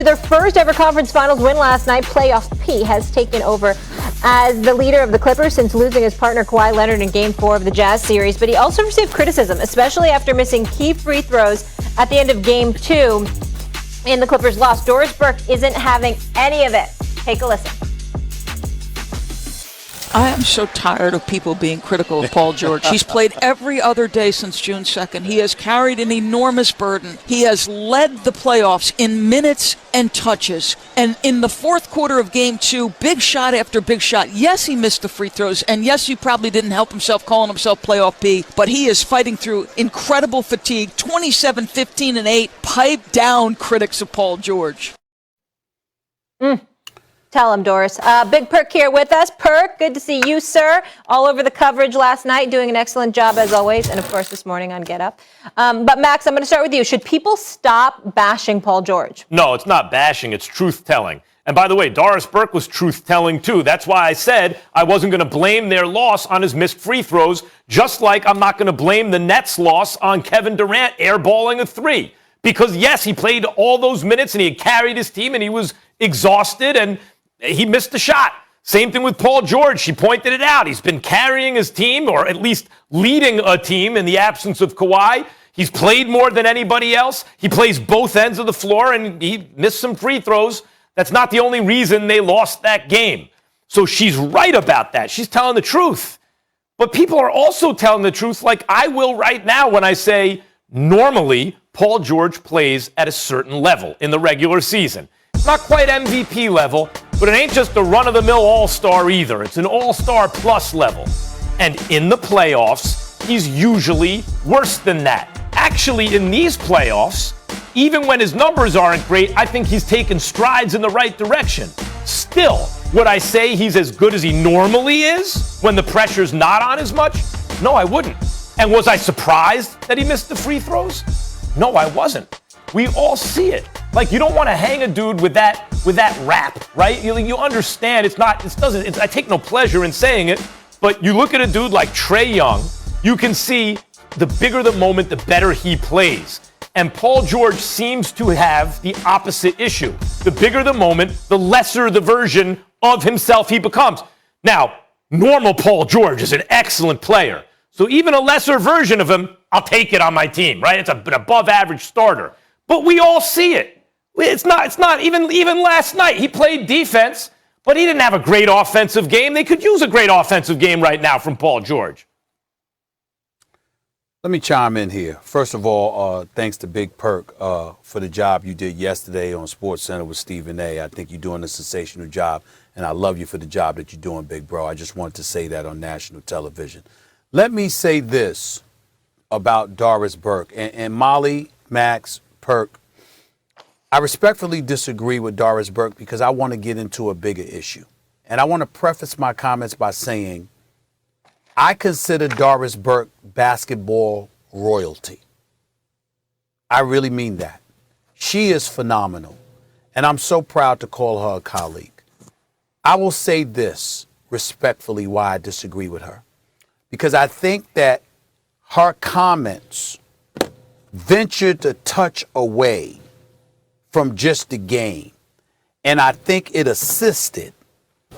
Their first ever conference finals win last night, playoff P has taken over as the leader of the Clippers since losing his partner Kawhi Leonard in Game 4 of the Jazz series. But he also received criticism, especially after missing key free throws at the end of Game 2 in the Clippers' loss. Doris Burke isn't having any of it. Take a listen. I am so tired of people being critical of Paul George. He's played every other day since June 2nd. He has carried an enormous burden. He has led the playoffs in minutes and touches. And in the fourth quarter of Game 2, big shot after big shot. Yes, he missed the free throws. And yes, he probably didn't help himself calling himself playoff B. But he is fighting through incredible fatigue. 27, 15, and 8. Pipe down, critics of Paul George. Tell him, Doris. Big Perk here with us. Perk, good to see you, sir. All over the coverage last night, doing an excellent job as always. And, of course, this morning on Get Up. But, Max, I'm going to start with you. Should people stop bashing Paul George? No, it's not bashing. It's truth-telling. And, by the way, Doris Burke was truth-telling, too. That's why I said I wasn't going to blame their loss on his missed free throws, just like I'm not going to blame the Nets' loss on Kevin Durant airballing a three. Because, yes, he played all those minutes and he had carried his team and he was exhausted and he missed the shot. Same thing with Paul George. She pointed it out. He's been carrying his team, or at least leading a team in the absence of Kawhi. He's played more than anybody else. He plays both ends of the floor, and he missed some free throws. That's not the only reason they lost that game. So she's right about that. She's telling the truth. But people are also telling the truth, like I will right now when I say normally Paul George plays at a certain level in the regular season. Not quite MVP level, but it ain't just a run-of-the-mill all-star either. It's an all-star plus level. And in the playoffs, he's usually worse than that. Actually, in these playoffs, even when his numbers aren't great, I think he's taken strides in the right direction. Still, would I say he's as good as he normally is when the pressure's not on as much? No, I wouldn't. And was I surprised that he missed the free throws? No, I wasn't. We all see it. Like, you don't want to hang a dude with that rap, right? You understand I take no pleasure in saying it, but you look at a dude like Trae Young, you can see the bigger the moment, the better he plays. And Paul George seems to have the opposite issue. The bigger the moment, the lesser the version of himself he becomes. Now, normal Paul George is an excellent player. So even a lesser version of him, I'll take it on my team, right? It's an above average starter. But we all see it. It's not even last night. He played defense, but he didn't have a great offensive game. They could use a great offensive game right now from Paul George. Let me chime in here. First of all, thanks to Big Perk for the job you did yesterday on SportsCenter with Stephen A. I think you're doing a sensational job, and I love you for the job that you're doing, big bro. I just wanted to say that on national television. Let me say this about Doris Burke and Molly, Max, Perk. I respectfully disagree with Doris Burke because I want to get into a bigger issue. And I want to preface my comments by saying I consider Doris Burke basketball royalty. I really mean that. She is phenomenal. And I'm so proud to call her a colleague. I will say this respectfully why I disagree with her. Because I think that her comments ventured a touch away from just the game. And I think it assisted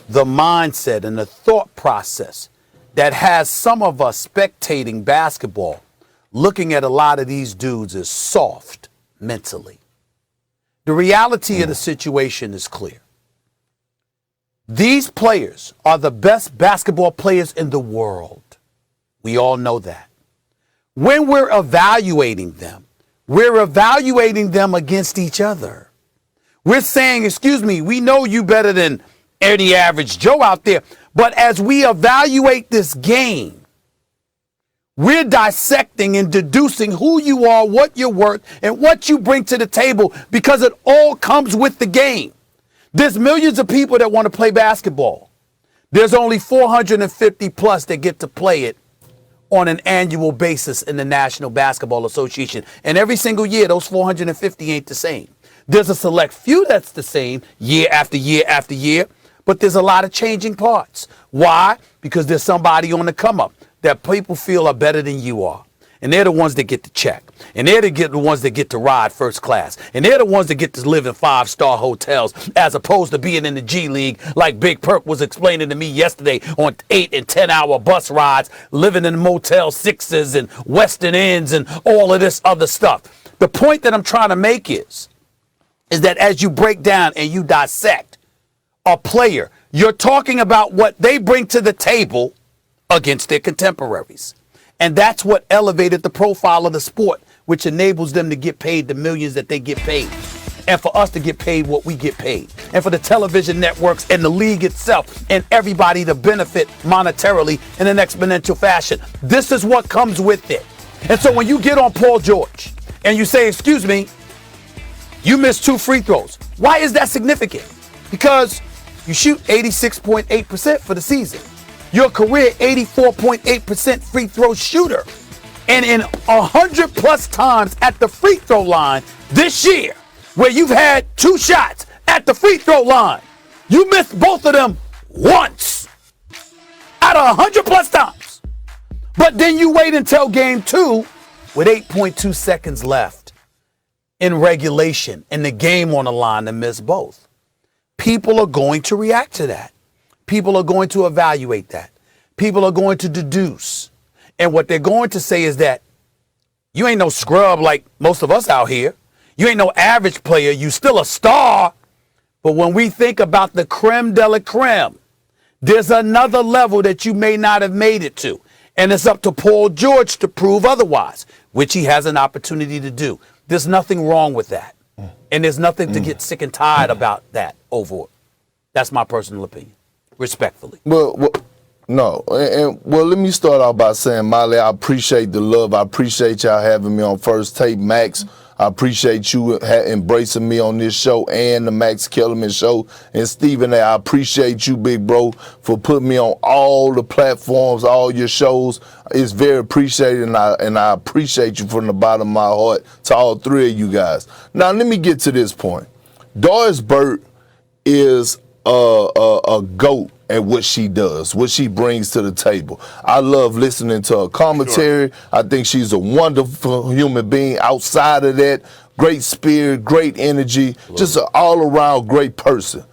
the mindset and the thought process that has some of us spectating basketball looking at a lot of these dudes as soft mentally. The reality of the situation is clear. These players are the best basketball players in the world. We all know that. When we're evaluating them against each other. We're saying, excuse me, we know you better than any average Joe out there. But as we evaluate this game, we're dissecting and deducing who you are, what you're worth, and what you bring to the table because it all comes with the game. There's millions of people that want to play basketball. There's only 450 plus that get to play it on an annual basis in the National Basketball Association. And every single year, those 450 ain't the same. There's a select few that's the same year after year after year, but there's a lot of changing parts. Why? Because there's somebody on the come up that people feel are better than you are. and they're the ones that get the check, and they're the ones that get to ride first class, and they're the ones that get to live in 5-star hotels as opposed to being in the G League like Big Perk was explaining to me yesterday on 8 and 10-hour bus rides, living in Motel 6s and Western Inns and all of this other stuff. The point that I'm trying to make is that as you break down and you dissect a player, you're talking about what they bring to the table against their contemporaries. And that's what elevated the profile of the sport, which enables them to get paid the millions that they get paid. And for us to get paid what we get paid. And for the television networks and the league itself and everybody to benefit monetarily in an exponential fashion. This is what comes with it. And so when you get on Paul George and you say, excuse me, you missed 2 free throws. Why is that significant? Because you shoot 86.8% for the season. Your career 84.8% free throw shooter. And in 100 plus times at the free throw line this year, where you've had 2 shots at the free throw line, you missed both of them once out of 100 plus times. But then you wait until game 2 with 8.2 seconds left in regulation and the game on the line to miss both. People are going to react to that. People are going to evaluate that. People are going to deduce. And what they're going to say is that you ain't no scrub like most of us out here. You ain't no average player. You still a star. But when we think about the creme de la creme, there's another level that you may not have made it to. And it's up to Paul George to prove otherwise, which he has an opportunity to do. There's nothing wrong with that. And there's nothing to get sick and tired about that over. That's my personal opinion, respectfully. Well, no. Well, let me start out by saying, Molly, I appreciate the love. I appreciate y'all having me on First Take. Max, I appreciate you embracing me on this show and the Max Kellerman show. And Stephen A., I appreciate you, big bro, for putting me on all the platforms, all your shows. It's very appreciated, and I appreciate you from the bottom of my heart to all 3 of you guys. Now, let me get to this point. Doris Burke is a GOAT at what she does, what she brings to the table. I love listening to her commentary. Sure. I think she's a wonderful human being outside of that. Great spirit, great energy, just an all-around great person.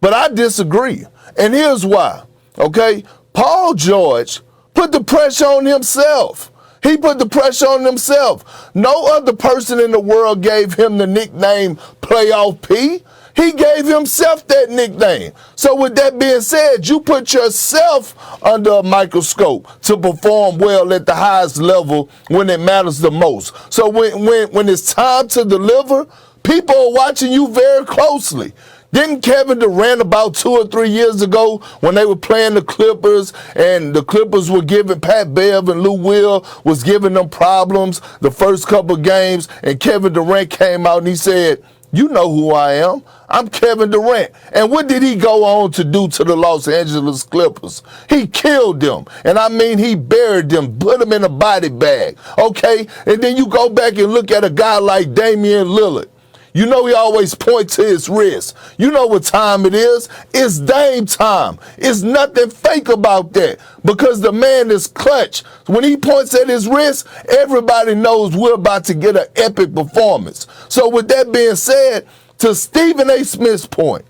But I disagree, and here's why, okay? Paul George put the pressure on himself. He put the pressure on himself. No other person in the world gave him the nickname Playoff P. He gave himself that nickname. So with that being said, you put yourself under a microscope to perform well at the highest level when it matters the most. So when it's time to deliver, people are watching you very closely. Didn't Kevin Durant about 2 or 3 years ago when they were playing the Clippers and the Clippers were giving Pat Bev and Lou Will was giving them problems the first couple of games, and Kevin Durant came out and he said, you know who I am. I'm Kevin Durant. And what did he go on to do to the Los Angeles Clippers? He killed them. And I mean, he buried them, put them in a body bag. Okay? And then you go back and look at a guy like Damian Lillard. You know he always points to his wrist. You know what time it is. It's Dame time. It's nothing fake about that because the man is clutch. When he points at his wrist, everybody knows we're about to get an epic performance. So with that being said, to Stephen A. Smith's point,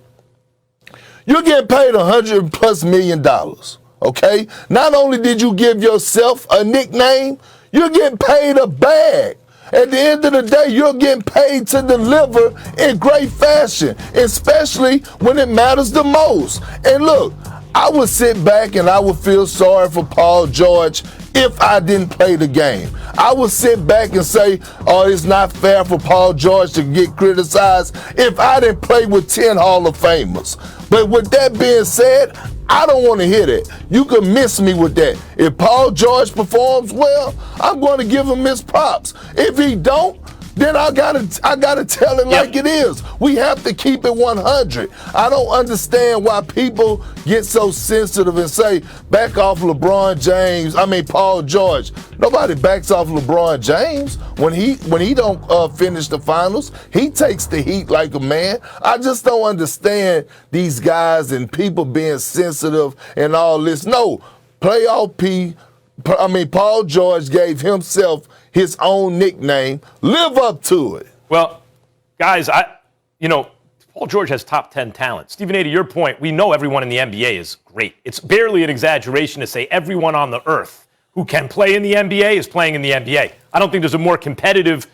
you're getting paid $100+ million, okay? Not only did you give yourself a nickname, you're getting paid a bag. At the end of the day, you're getting paid to deliver in great fashion, especially when it matters the most. And look, I would sit back and I would feel sorry for Paul George if I didn't play the game. I would sit back and say, oh, it's not fair for Paul George to get criticized if I didn't play with 10 Hall of Famers. But with that being said, I don't want to hear that. You can miss me with that. If Paul George performs well, I'm going to give him his props. If he don't, then I gotta tell it like it is. We have to keep it 100. I don't understand why people get so sensitive and say, back off Paul George. Nobody backs off LeBron James when he don't finish the finals. He takes the heat like a man. I just don't understand these guys and people being sensitive and all this. No, playoff P, Paul George gave himself his own nickname. Live up to it. Well, guys, Paul George has top 10 talent. Stephen A., to your point, we know everyone in the NBA is great. It's barely an exaggeration to say everyone on the earth who can play in the NBA is playing in the NBA. I don't think there's a more competitive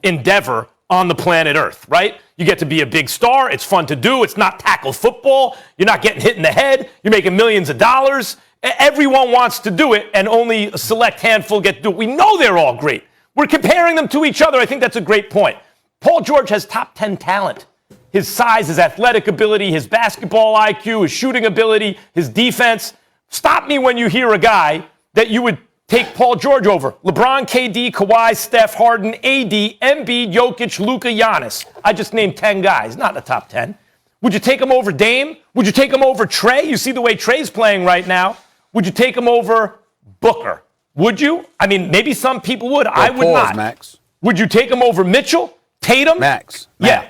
endeavor on the planet Earth, right? You get to be a big star. It's fun to do. It's not tackle football. You're not getting hit in the head. You're making millions of dollars. Everyone wants to do it, and only a select handful get to do it. We know they're all great. We're comparing them to each other. I think that's a great point. Paul George has top 10 talent. His size, his athletic ability, his basketball IQ, his shooting ability, his defense. Stop me when you hear a guy that you would take Paul George over. LeBron, KD, Kawhi, Steph, Harden, AD, Embiid, Jokic, Luka, Giannis. I just named 10 guys, not in the top 10. Would you take him over Dame? Would you take him over Trey? You see the way Trey's playing right now. Would you take him over Booker? Would you? I mean, maybe some people would. I would not. Max. Would you take him over Mitchell? Tatum? Max. Yeah.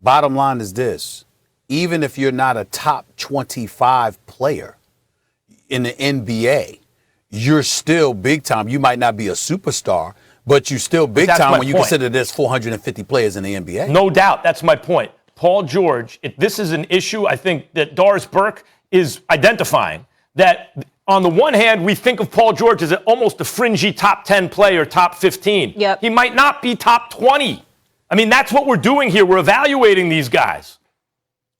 Bottom line is this. Even if you're not a top 25 player in the NBA, you're still big time. You might not be a superstar, but you're still big time when you consider there's 450 players in the NBA. No doubt. That's my point. Paul George, this is an issue I think that Doris Burke is identifying. That on the one hand, we think of Paul George as almost a fringy top 10 player, top 15. Yep. He might not be top 20. I mean, that's what we're doing here. We're evaluating these guys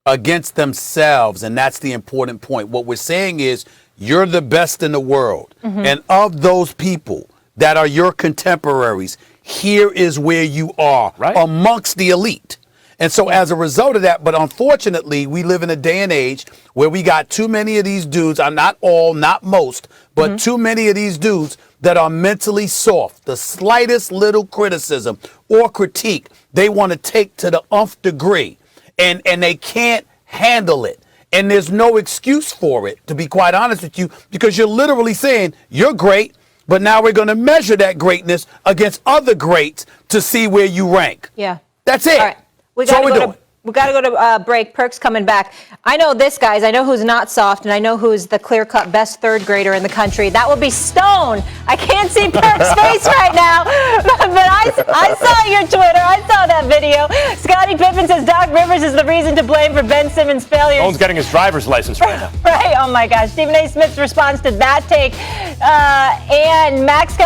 against themselves, and that's the important point. What we're saying is you're the best in the world. Mm-hmm. And of those people that are your contemporaries, here is where you are, right, amongst the elite. And so as a result of that, but unfortunately, we live in a day and age where we got too many of these dudes, not all, not most, but too many of these dudes that are mentally soft. The slightest little criticism or critique, they want to take to the nth degree, and they can't handle it. And there's no excuse for it, to be quite honest with you, because you're literally saying you're great, but now we're going to measure that greatness against other greats to see where you rank. Yeah. That's it. All right. We got to go to break. Perk's coming back. I know this, guys. I know who's not soft, and I know who's the clear-cut best third grader in the country. That would be Stone. I can't see Perk's face right now, but I saw your Twitter. I saw that video. Scottie Pippen says Doc Rivers is the reason to blame for Ben Simmons' failures. Stone's getting his driver's license right now. Right? Oh, my gosh. Stephen A. Smith's response to that take. And Max